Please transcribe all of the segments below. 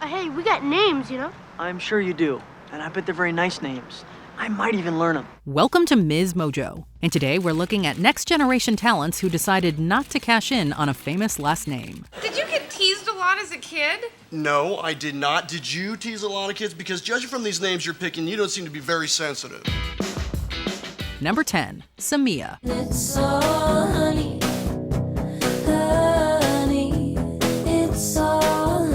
Hey, we got names, you know? I'm sure you do, and I bet they're very nice names. I might even learn them. Welcome to MsMojo, and today we're looking at next-generation talents who decided not to cash in on a famous last name. Did you get teased a lot as a kid? No, I did not. Did you tease a lot of kids? Because judging from these names you're picking, you don't seem to be very sensitive. Number 10, Samia. It's all honey, honey, it's all honey.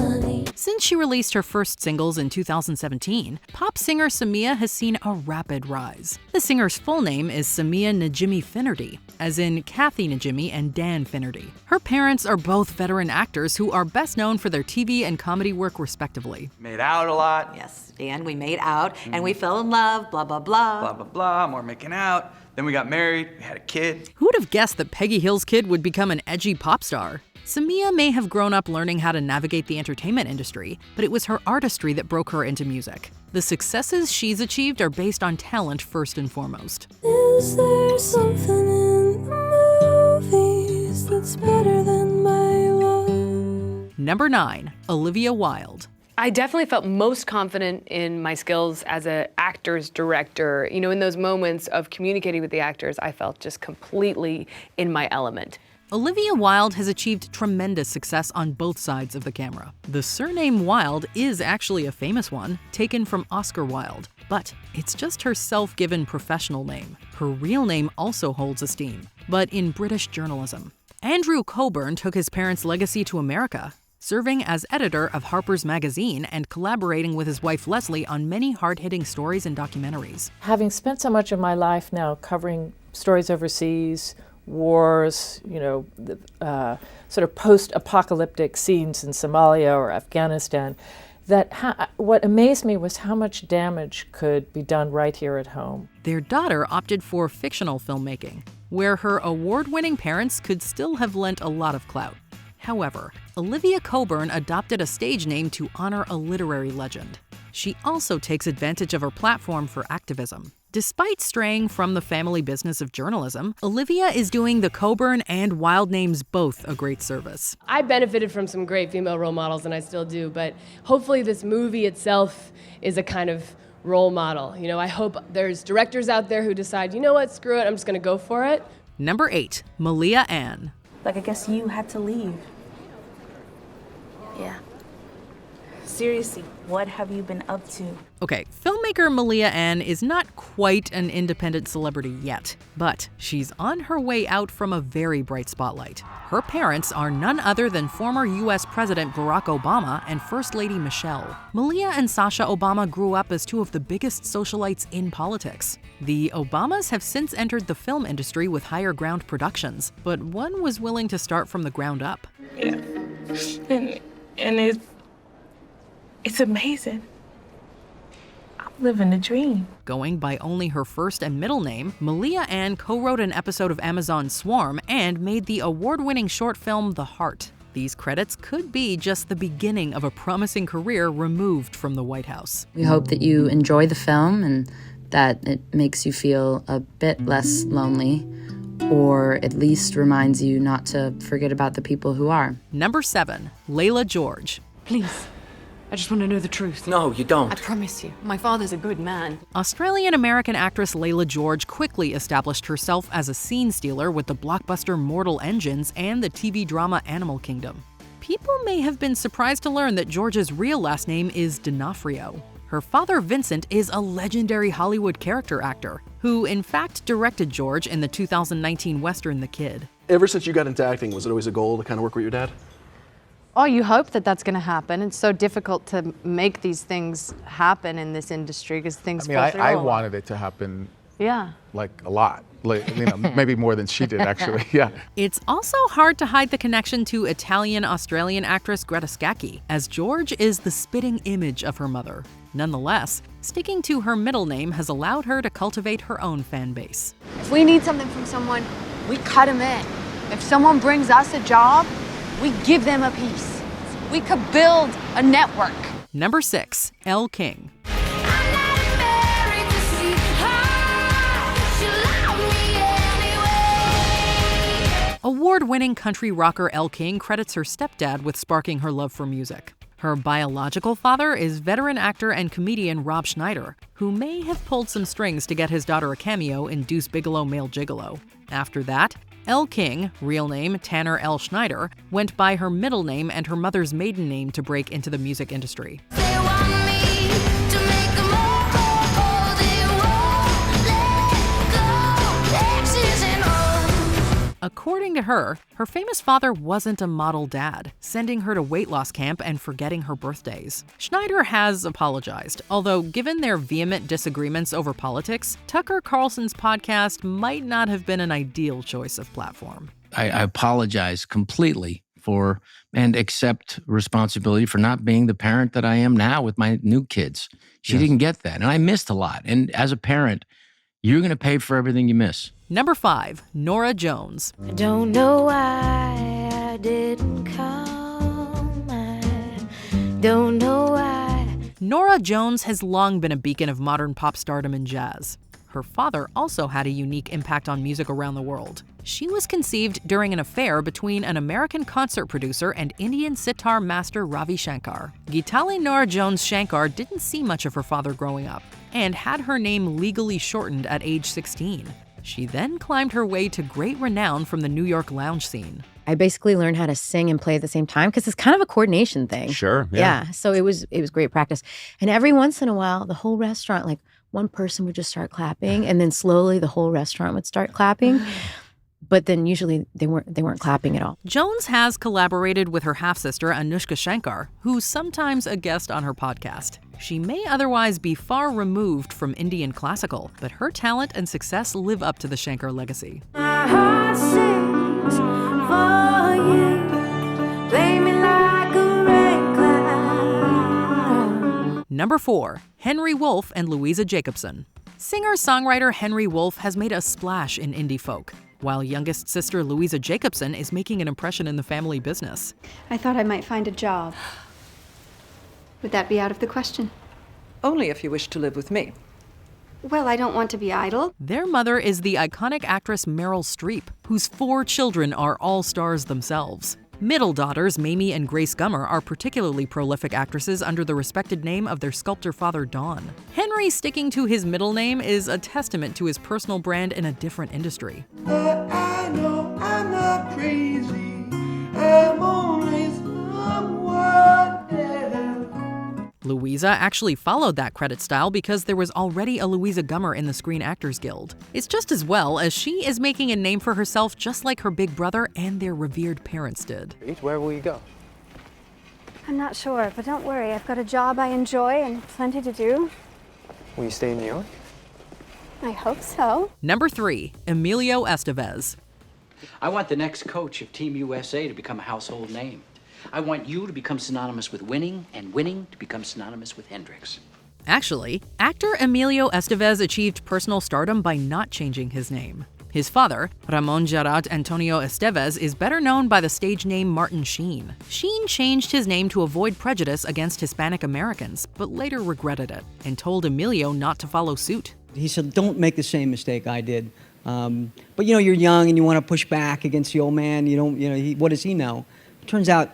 Since she released her first singles in 2017, pop singer Samia has seen a rapid rise. The singer's full name is Samia Finnerty, as in Kathy Najimy and Dan Finnerty. Her parents are both veteran actors who are best known for their TV and comedy work respectively. Made out a lot. Yes, Dan, we made out, and we fell in love, blah, blah, blah. Blah, blah, blah, more making out. Then we got married, we had a kid. Who would have guessed that Peggy Hill's kid would become an edgy pop star? Samia may have grown up learning how to navigate the entertainment industry, but it was her artistry that broke her into music. The successes she's achieved are based on talent first and foremost. Is there something in the movies that's better than my love? Number 9, Olivia Wilde. I definitely felt most confident in my skills as an actor's director. You know, in those moments of communicating with the actors, I felt just completely in my element. Olivia Wilde has achieved tremendous success on both sides of the camera. The surname Wilde is actually a famous one, taken from Oscar Wilde, but it's just her self-given professional name. Her real name also holds esteem, but in British journalism. Andrew Coburn took his parents' legacy to America, serving as editor of Harper's Magazine and collaborating with his wife Leslie on many hard-hitting stories and documentaries. Having spent so much of my life now covering stories overseas, wars, sort of post-apocalyptic scenes in Somalia or Afghanistan, what amazed me was how much damage could be done right here at home. Their daughter opted for fictional filmmaking, where her award-winning parents could still have lent a lot of clout. However, Olivia Coburn adopted a stage name to honor a literary legend. She also takes advantage of her platform for activism. Despite straying from the family business of journalism, Olivia is doing the Coburn and Wilde names both a great service. I benefited from some great female role models, and I still do, but hopefully this movie itself is a kind of role model. You know, I hope there's directors out there who decide, you know what, screw it, I'm just gonna go for it. Number 8, Malia Ann. I guess you had to leave. Yeah. Seriously, what have you been up to? Okay, filmmaker Malia Ann is not quite an independent celebrity yet, but she's on her way out from a very bright spotlight. Her parents are none other than former U.S. President Barack Obama and First Lady Michelle. Malia and Sasha Obama grew up as two of the biggest socialites in politics. The Obamas have since entered the film industry with Higher Ground Productions, but one was willing to start from the ground up. Yeah, and it's amazing. I'm living the dream. Going by only her first and middle name, Malia Ann co-wrote an episode of Amazon's Swarm and made the award-winning short film The Heart. These credits could be just the beginning of a promising career removed from the White House. We hope that you enjoy the film and that it makes you feel a bit less lonely, or at least reminds you not to forget about the people who are. Number 7, Layla George. Please. I just want to know the truth. No, you don't. I promise you. My father's a good man. Australian-American actress Layla George quickly established herself as a scene stealer with the blockbuster Mortal Engines and the TV drama Animal Kingdom. People may have been surprised to learn that George's real last name is D'Onofrio. Her father, Vincent, is a legendary Hollywood character actor, who in fact directed George in the 2019 Western The Kid. Ever since you got into acting, was it always a goal to kind of work with your dad? Oh, you hope that that's going to happen. It's so difficult to make these things happen in this industry because things fall through. I wanted it to happen. Yeah. Like a lot. Maybe more than she did, actually. Yeah. It's also hard to hide the connection to Italian-Australian actress Greta Scacchi, as George is the spitting image of her mother. Nonetheless, sticking to her middle name has allowed her to cultivate her own fan base. If we need something from someone, we cut them in. If someone brings us a job, we give them a piece. We could build a network. Number 6, Elle King. Award-winning country rocker Elle King credits her stepdad with sparking her love for music. Her biological father is veteran actor and comedian Rob Schneider, who may have pulled some strings to get his daughter a cameo in Deuce Bigalow Male Gigolo. After that, Elle King, real name Tanner L. Schneider, went by her middle name and her mother's maiden name to break into the music industry. According to her, her famous father wasn't a model dad, sending her to weight loss camp and forgetting her birthdays. Schneider has apologized, although given their vehement disagreements over politics, Tucker Carlson's podcast might not have been an ideal choice of platform. I apologize completely for and accept responsibility for not being the parent that I am now with my new kids. She didn't get that, and I missed a lot. And as a parent, you're going to pay for everything you miss. Number 5, Nora Jones. I don't know why I didn't come. I don't know why. Nora Jones has long been a beacon of modern pop stardom and jazz. Her father also had a unique impact on music around the world. She was conceived during an affair between an American concert producer and Indian sitar master Ravi Shankar. Geetali Nora Jones Shankar didn't see much of her father growing up and had her name legally shortened at age 16. She then climbed her way to great renown from the New York lounge scene. I basically learned how to sing and play at the same time because it's kind of a coordination thing. Sure, yeah. So it was great practice. And every once in a while, the whole restaurant, like one person would just start clapping, and then slowly the whole restaurant would start clapping. But then usually they weren't clapping at all. Jones has collaborated with her half-sister Anushka Shankar, who's sometimes a guest on her podcast. She may otherwise be far removed from Indian classical, but her talent and success live up to the Shankar legacy. My heart sings for you. Play me like a rain cloud. Number 4, Henry Wolfe and Louisa Jacobson. Singer-songwriter Henry Wolfe has made a splash in indie folk, while youngest sister Louisa Jacobson is making an impression in the family business. I thought I might find a job. Would that be out of the question? Only if you wish to live with me. Well, I don't want to be idle. Their mother is the iconic actress Meryl Streep, whose 4 children are all stars themselves. Middle daughters Mamie and Grace Gummer are particularly prolific actresses under the respected name of their sculptor father Don. Henry sticking to his middle name is a testament to his personal brand in a different industry. I know I'm not crazy. I'm only someone else. Louisa actually followed that credit style because there was already a Louisa Gummer in the Screen Actors Guild. It's just as well as she is making a name for herself just like her big brother and their revered parents did. Where will you go? I'm not sure, but don't worry. I've got a job I enjoy and plenty to do. Will you stay in New York? I hope so. Number 3, Emilio Estes. I want the next coach of Team USA to become a household name. I want you to become synonymous with winning, and winning to become synonymous with Hendrix. Actually, actor Emilio Estes achieved personal stardom by not changing his name. His father, Ramon Gerard Antonio Estevez, is better known by the stage name Martin Sheen. Sheen changed his name to avoid prejudice against Hispanic Americans, but later regretted it and told Emilio not to follow suit. He said, don't make the same mistake I did. But you're young and you want to push back against the old man. What does he know? It turns out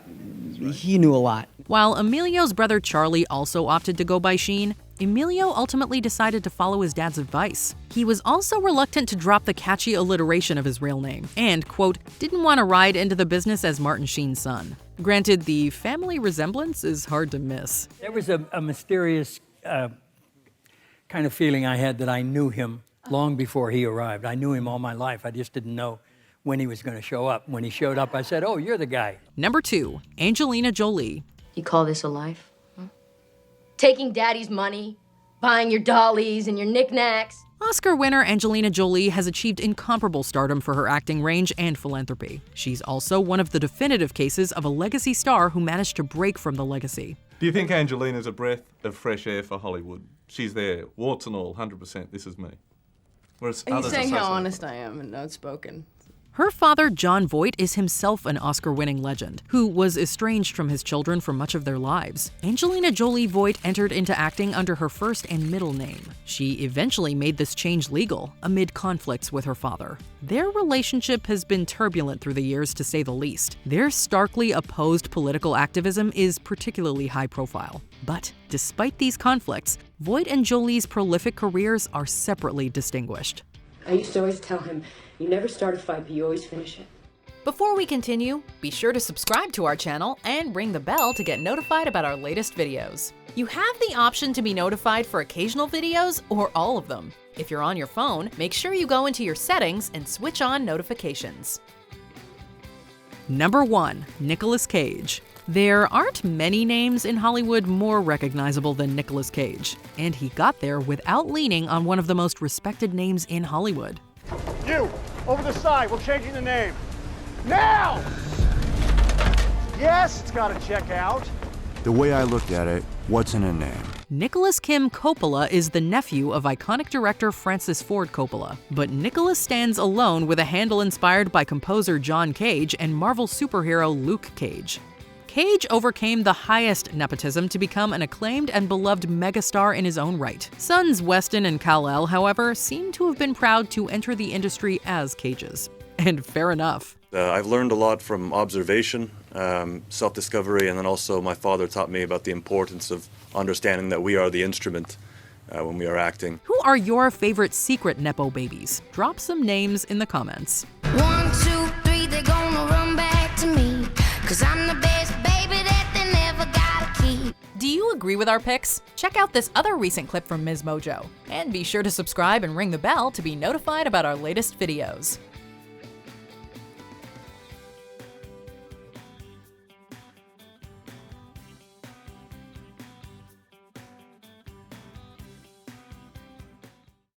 he knew a lot. While Emilio's brother Charlie also opted to go by Sheen, Emilio ultimately decided to follow his dad's advice. He was also reluctant to drop the catchy alliteration of his real name and, quote, didn't want to ride into the business as Martin Sheen's son. Granted, the family resemblance is hard to miss. There was a mysterious kind of feeling I had that I knew him long before he arrived. I knew him all my life. I just didn't know when he was going to show up. When he showed up, I said, oh, you're the guy. Number 2, Angelina Jolie. You call this a life? Huh? Taking daddy's money, buying your dollies and your knickknacks. Oscar winner Angelina Jolie has achieved incomparable stardom for her acting range and philanthropy. She's also one of the definitive cases of a legacy star who managed to break from the legacy. Do you think Angelina's a breath of fresh air for Hollywood? She's there, warts and all, 100%, this is me. Whereas He's others saying are how honest I am and outspoken. Her father, John Voight, is himself an Oscar-winning legend, who was estranged from his children for much of their lives. Angelina Jolie Voight entered into acting under her first and middle name. She eventually made this change legal, amid conflicts with her father. Their relationship has been turbulent through the years, to say the least. Their starkly opposed political activism is particularly high-profile. But despite these conflicts, Voight and Jolie's prolific careers are separately distinguished. I used to always tell him, you never start a fight, but you always finish it. Before we continue, be sure to subscribe to our channel and ring the bell to get notified about our latest videos. You have the option to be notified for occasional videos or all of them. If you're on your phone, make sure you go into your settings and switch on notifications. Number 1. Nicolas Cage. There aren't many names in Hollywood more recognizable than Nicolas Cage, and he got there without leaning on one of the most respected names in Hollywood. You, over the side, we're changing the name. Now! Yes, it's gotta check out. The way I look at it, what's in a name? Nicholas Kim Coppola is the nephew of iconic director Francis Ford Coppola, but Nicholas stands alone with a handle inspired by composer John Cage and Marvel superhero Luke Cage. Cage overcame the highest nepotism to become an acclaimed and beloved megastar in his own right. Sons Weston and Kal-El, however, seem to have been proud to enter the industry as Cages. And fair enough. I've learned a lot from observation, self-discovery, and then also my father taught me about the importance of understanding that we are the instrument when we are acting. Who are your favorite secret Nepo babies? Drop some names in the comments. 1, 2, 3, they're gonna run back to me, 'cause I'm the best baby that they never gotta keep. Do you agree with our picks? Check out this other recent clip from MsMojo. And be sure to subscribe and ring the bell to be notified about our latest videos.